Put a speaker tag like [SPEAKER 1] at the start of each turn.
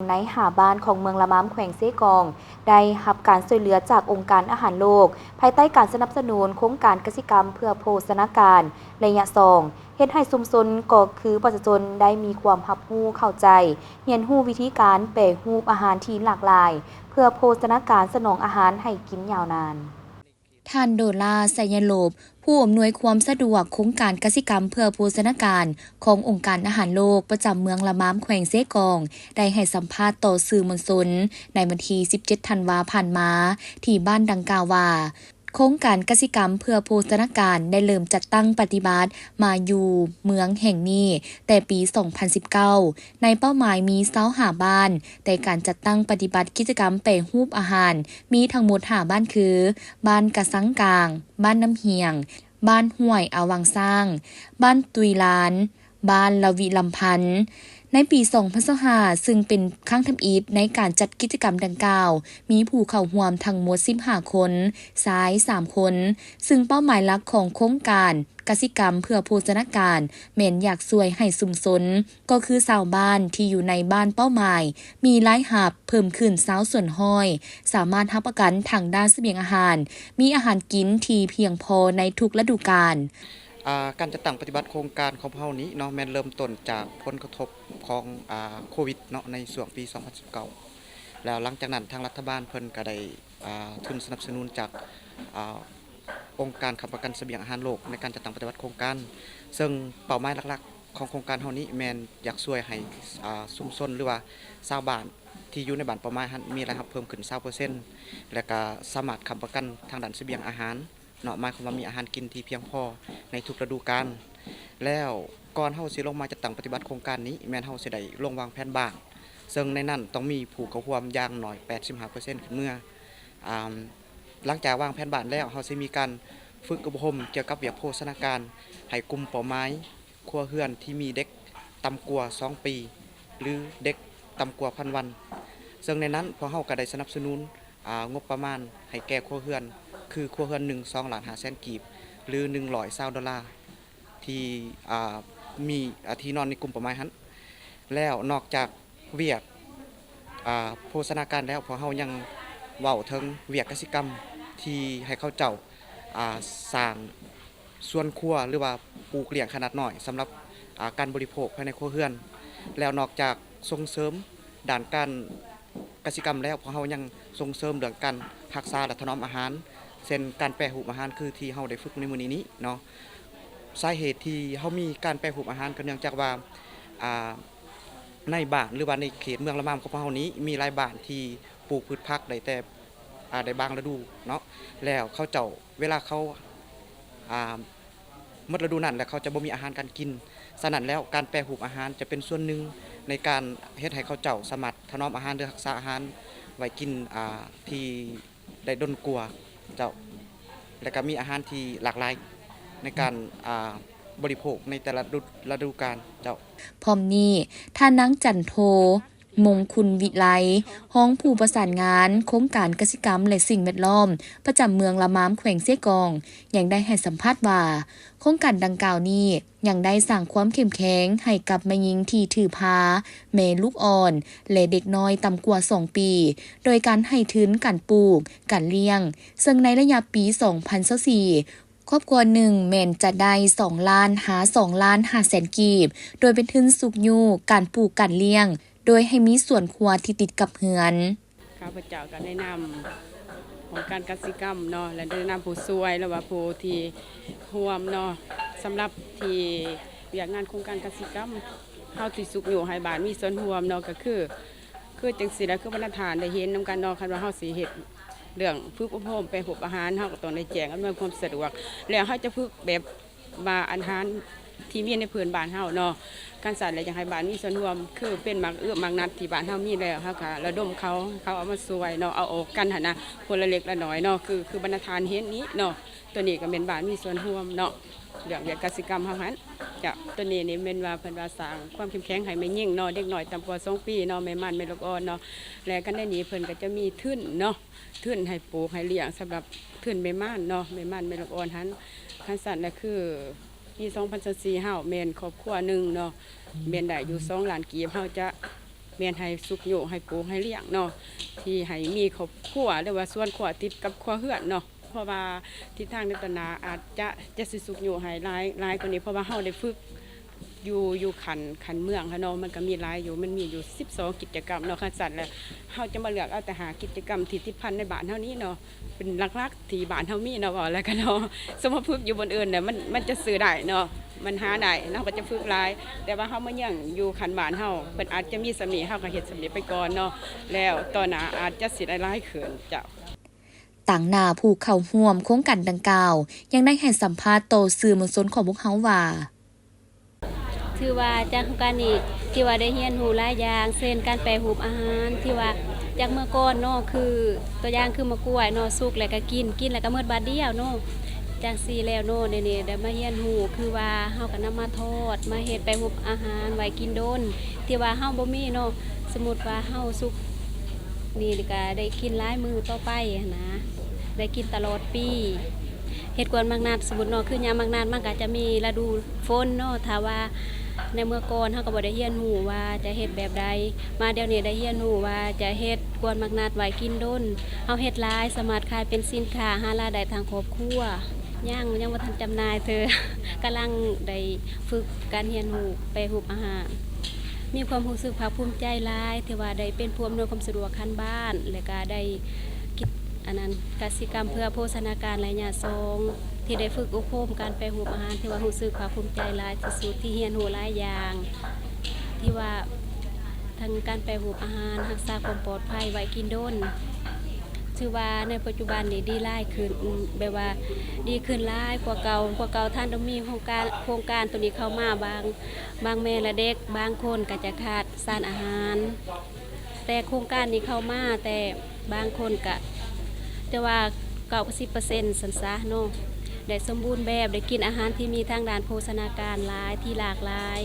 [SPEAKER 1] ในหาบ้านของเมืองละม้ำแขวงเซกองได้รับการช่วยเหลือจากองค์การอาหารโลกภายใต้การสนับสนุนโครงการกสิกรรมเพื่อโภชนาการระยะ2เฮ็ดให้ชุมชนก็คือประชาชนได้มีความรับรู้เข้าใจเรียนรู้วิธีการแปรรูปอาหารที่หลากหลายเพื่อโภชนาการสนองอาหารให้กินยาวนาน
[SPEAKER 2] ท่านโดลาไซยโลบผู้อำนวยความสะดวกโครงการกสิกรรมเพื่อโภชนาการขององค์การอาหารโลกประจำเมืองละม้ำแขวงเซกองได้ให้สัมภาษณ์ต่อสื่อมวลชนในวันที่17 ธันวาคมผ่านมาที่บ้านดังกล่าวว่าโครงการกสิกรรมเพื่อโภชนาการได้เริ่มจัดตั้งปฏิบัติมาอยู่เมืองแห่งนี้แต่ปี 2019 ในเป้าหมายมี25บ้านแต่การจัดตั้งปฏิบัติกิจกรรมแปรรูปอาหารมีทั้งหมด5บ้านคือบ้านกะสังกลางบ้านน้ำเหียงบ้านห้วยอาวังสร้างบ้านตุยลานบ้านละวิลำพันธ์ในปี 2025 ซึ่งเป็นครั้งทำอิฐในการจัดกิจกรรมดังกล่าวมีผู้เข้าร่วมทั้งหมด15คนซ้าย3คนซึ่งเป้าหมายหลักของโครงการกสิกรรมเพื่อโภชนาการแม่นอยากช่วยให้ชุมชนก็คือชาวบ้านที่อยู่ในบ้านเป้าหมายมีรายรับเพิ่มขึ้น20ส่วนห้อยสามารถรับประกันทางด้านเสบียงอาหารมีอาหารกินที่เพียงพอในทุกฤดูกาล
[SPEAKER 3] การจัดตั้งปฏิบัติโครงการของเฮานี้เนาะแม่นเริ่มต้นจากผลกระทบของโควิดเนาะในช่วงปี 2019 แล้วหลังจากนั้นทางรัฐบาลเพิ่นก็ได้ทุนสนับสนุนจากองค์การค้ำประกันเสบียงอาหารโลกในการจัดตั้งปฏิบัติโครงการซึ่งเป้าหมายหลักๆของโครงการเฮานี้แม่นอยากช่วยให้ชุมชนหรือว่าชาวบ้านที่อยู่ในบ้านเป้าหมายมีรายรับเพิ่มขึ้น 20% และก็สามารถค้ำประกันทางด้านเสบียงอาหารเนาะหมายความว่ามีอาหารกินที่เพียงพอในทุกฤดูกาลแล้วก่อนเฮาสิลงมาจัดตั้งปฏิบัติโครงการนี้แม่นเฮาสิได้ลงวางแผนบ้านซึ่งในนั้นต้องมีผู้เข้าร่วมอย่างน้อย 85% ขึ้นเมื่อหลังจากวางแผนบ้านแล้วเฮาสิมีการฝึกอบรมเกี่ยวกับเวียกโภชนาการให้กลุ่มเป้าหมายครัวเรือนที่มีเด็กต่ำกว่า2ปีหรือเด็กต่ำกว่า1,000 วันซึ่งในนั้นพวกเฮาก็ได้สนับสนุนงบประมาณให้แก่ครัวเรือนคือครัวเรือนหนึ่ง2,500,000 กีบหรือ$120ที่มีที่นอนในกลุ่มประมาณนั้นแล้วนอกจากเวียกโภชนาการแล้วพวกเฮายังเว้าถึงเวียกกสิกรรมที่ให้เขาเจ้าสร้างส่วนครัวหรือว่าปลูกเลี้ยงขนาดน้อยสำหรับการบริโภคภายในครัวเรือนแล้วนอกจากส่งเสริมด้านการกสิกรรมแล้วพวกเฮายังส่งเสริมเรื่องการรักษาและถนอมอาหารเช่นการแปรรูปอาหารคือที่เฮาได้ฝึกในมื้อนี้เนาะสาเหตุที่เฮามีการแปรรูปอาหารก็เนื่องจากว่าในบ้านหรือว่าในเขตเมืองละมามของเฮานี้มีหลายบ้านที่ปลูกพืชผักได้แต่ได้บางฤดูเนาะแล้วเขาเจ้าเวลาเขาหมดฤดูนั้นแล้วเขาจะบ่มีอาหารการกินฉะนั้นแล้วการแปรรูปอาหารจะเป็นส่วนหนึ่งในการเฮ็ดให้เขาเจ้าสามารถถนอมอาหารหรือรักษาอาหารไว้กินที่ได้ดนกว่าเจ้าและก็มีอาหารที่หลากหลายในการบริโภคในแต่ละฤดูกาลเจ้า
[SPEAKER 2] พร้อมนี้ท่านนางจันโทมงคุณวิไลห้องผู้ประสานงานโครงการกสิกรรมและสิ่งแวดล้อมประจำเมืองละม้ำแขวงเซกองยังได้ให้สัมภาษณ์ว่าโครงการดังกล่าวนี้ยังได้สร้างความเข้มแข็งให้กับแม่หญิงที่ถือพาแม่ลูกอ่อนและเด็กน้อยต่ำกว่า2ปีโดยการให้ทุนการปลูกการเลี้ยงซึ่งในระยะปี 2024ครอบครัวหนึ่งแม่นจะได้2 ล้านหา2 ล้าน5แสนกีบโดยเป็นทุนสุกอยู่การปลูกการเลี้ยงโดยให้มีส่วนครัวที่ติดกับเฮือน
[SPEAKER 4] ข้าพเจ้าก็ได้นำของการกสิกรรมเนาะและได้นำผู้ช่วยแล้วว่าผู้ที่ร่วมเนาะสำหรับที่อยากงานโครงการกสิกรรมเฮาที่สุกอยู่ให้บ้านมีส่วนร่วมเนาะก็คือจังซี่แล้วคือบรรทัดฐานได้เห็นนำกันเนาะคันว่าเฮาสิเฮ็ดเรื่องฝึกอบรมไปหุบอาหารเฮาก็ต้องได้แจ้งอำนวยความสะดวกแล้วเฮาจะฝึกแบบว่าอาหารที่มีในพื้นบ้านเฮาเนาะการสั่นและอยากให้บ้านมีส่วนร่วมคือเป็นมักมักนัดที่บ้านเฮามีแล้วเฮาก็ระดมเขาเอามาช่วยเนาะเอาออกกันหั่นนะคนละเล็กละน้อยเนาะคือบรรทัดฐานเห็นนี้เนาะตัวนี้ก็เป็นบ้านมีส่วนร่วมเนาะเรื่องเวียกกสิกรรมเฮาหันจ้ะตัวนี้นี่เป็นว่าเพิ่นว่าสร้างความเข้มแข็งให้แม่หญิงเนาะเด็กน้อยต่ำกว่า2ปีเนาะแม่มันแม่ลูกอ่อนเนาะและกันในนี้เพิ่นก็จะมีทุนเนาะทุนให้ปลูกให้เลี้ยงสำหรับทุนแม่ม่านเนาะแม่มันแม่ลูกอ่อนหันคันสั่นน่ะคือปี 2024เฮาแม่นครอบครัวนึงเนาะแม่นได้อยู่2 ล้านกีบเฮาจะ แม่นให้สุขอยู่ให้ปลูกให้เลี้ยงเนาะที่ให้มีครอบครัวหรือว่าส่วนครัวติดกับครัวเฮือนเนาะเพราะว่าทิศทางในตนาอาจจะสิสุขอยู่ให้หลายกว่านี้เพราะว่าเฮาได้ฝึกอยู่ขันเมืองค่ะเนาะมันก็มีหลายอยู่มันมีอยู่12กิจกรรมเนาะคันสั่นแล้วเฮาจะมาเลือกเอาแต่หากิจกรรมที่ติดพันในบ้านเฮานี้เนาะเป็นหลักๆที่บ้านเฮามีเนาะว่าแล้วกันเนาะสมมุติฝึกอยู่บนอื่นเนี่ยมันจะซื้อได้เนาะมันหาได้เนาะก็จะฝึกหลายแต่ว่าเฮามายังอยู่ขันบ้านเฮาเพิ่นอาจจะมีสำนีเฮาก็เฮ็ดสำนีไปก่อนเนาะแล้วตอนหน้าอาจจะสิได้หลายขึ้นเจ้า
[SPEAKER 2] ต่างหน้าผู้เข้าร่วมโครงการดังกล่าวยังได้ให้สัมภาษณ์ต่อสื่อมวลชนของพวกเขาว่า
[SPEAKER 5] ถือว่าจากโครงการนี้ที่ว่าได้เรียนรู้หลายอย่างเช่นการแปรรูปอาหารที่ว่าจากเมื่อก่อนเนาะคือตัวอย่างคือมะกล้วยเนาะสุกแล้วก็กินแล้วก็หมดบาดเดียวเนาะจากซี่แล้วเนาะเดี๋ยวนี้ได้มาเรียนรู้คือว่าเฮาก็นำมาทอดมาเฮ็ดแปรรูปอาหารไว้กินโดนที่ว่าเฮาบ่มีเนาะสมมุติว่าเฮาสุกนี่ก็ได้กินหลายมื้อต่อไปนะได้กินตลอดปีเฮ็ดกวนมักนาดสมมุติเนาะคือยามมักนาดมันก็จะมีฤดูฝนเนาะถ้าว่าในเมื่อก่อนเฮาก็บ่ได้เรียนรู้ว่าจะเฮ็ดแบบใดมาเดี๋ยวนี้ได้เรียนรู้ว่าจะเฮ็ดกวนมักนาดไว้กินดนเฮาเฮ็ดหลายสามารถขายเป็นสินค้าหารายได้ทางครอบครัวยังบ่ทันจำหน่ายเธอ กำลังได้ฝึกการเรียนรู้แปรรูปอาหารมีความรู้สึกภาคภูมิใจหลายที่ว่าได้เป็นผู้อำนวยความสะดวกคันบ้านและก็ได้คิดอันนั้นกสิกรรมเพื่อโภชนาการระยะ2ที่ได้ฝึกอบรมการแปรรูปอาหารที่ว่ารู้สึกภาคภูมิใจหลายที่สุดที่เรียนรู้หลายอย่างที่ว่าทางการแปรรูปอาหารรักษาความปลอดภัยไว้กินดนถือว่าในปัจจุบันนี้ดีหลายขึ้นแบบว่าดีขึ้นหลายกว่าเก่าท่านต้องมีโครงการตัวนี้เข้ามาบางแม่และเด็กบางคนก็จะขาดสารอาหารแต่โครงการนี้เข้ามาแต่บางคนก็แต่ว่า90%สันซะเนาะได้สมบูรณ์แบบได้กินอาหารที่มีทางด้านโภชนาการหลายที่หลากหลาย